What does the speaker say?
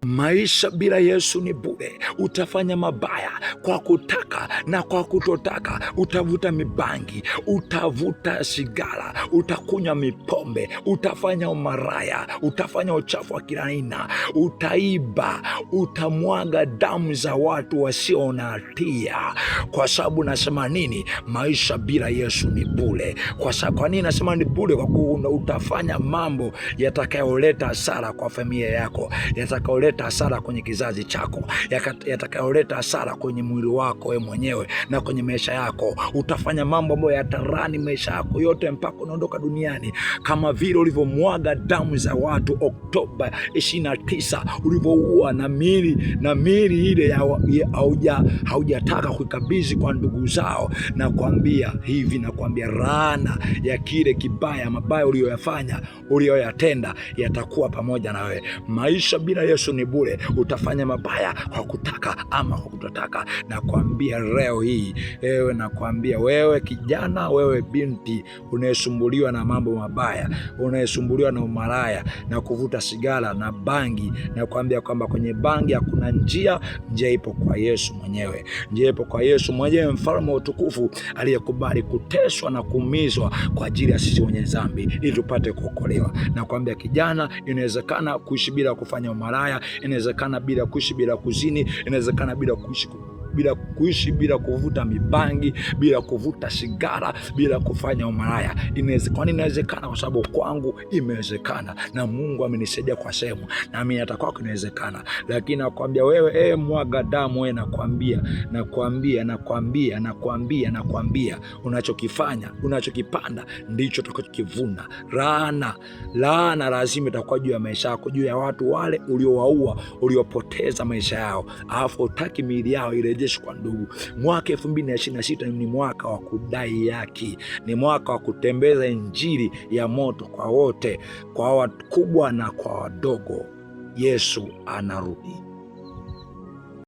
Maisha bila Yesu ni bure. Utafanya mabaya kwa kutaka na kwa kutotaka. Utavuta mibangi, utavuta sigara, utakunywa mipombe, utafanya umaraya, utafanya uchafu wa kila aina, utaiba, utamwaga damu za watu wasio na hatia. Kwa sababu nasema nini? Maisha bila Yesu ni bure. Kwa nini nasema ni bure? Kwa kuwa utafanya mambo yatakayoleta hasara kwa familia yako, yatakayoleta hasara kwenye kizazi chako, yatakayoleta hasara kwenye mwili wako wewe mwenyewe na kwenye maisha yako. Utafanya mambo ambayo yatarani maisha yako yote mpaka unaondoka duniani, kama vile ulivyomwaga damu za watu Oktoba 29, ulivyoua na miili ile haujataka kuikabidhi kwa ndugu zao. Na kuambia hivi, na kuambia laana ya kile kibaya, mabaya uliyoyafanya, uliyoyatenda, yatakuwa pamoja na wewe. Maisha bila Yesu ni bure. Utafanya mabaya kwa kutaka ama kwa kutotaka. Na kuambia leo hii, na kuambia wewe kijana, wewe binti unayesumbuliwa na mambo mabaya, unayesumbuliwa na umaraya na kuvuta sigara na bangi, na kuambia kwamba kwenye bangi hakuna njia. Njia ipo kwa Yesu mwenyewe. Njia ipo kwa Yesu mwenyewe, mfalme wa utukufu, aliyekubali kuteswa na kuumizwa kwa ajili ya sisi wenye dhambi ili tupate kuokolewa. Na kuambia kijana, inawezekana kuishi bila kufanya umaraya, inawezekana bila kuishi bila kuzini, inawezekana bila kuishi bila kuvuta mibangi, bila kuvuta sigara, bila kufanya umaraya. Kwa nini inawezekana? Kwa sababu kwangu imewezekana na Mungu amenisaidia kwa sehemu, na mimi hata kwako inawezekana. Lakini nakwambia wewe, mwaga damu wewe, nakwambia unachokifanya, unachokipanda ndicho utakachokivuna. Laana lazima itakuwa juu ya maisha yako, juu ya watu wale uliowaua, uliopoteza maisha yao, alafu utaki miili yao ireje kwa ndugu. Mwaka 2026 ni mwaka wa kudai haki, ni mwaka wa kutembeza injili ya moto kwa wote, kwa wakubwa na kwa wadogo. Yesu anarudi.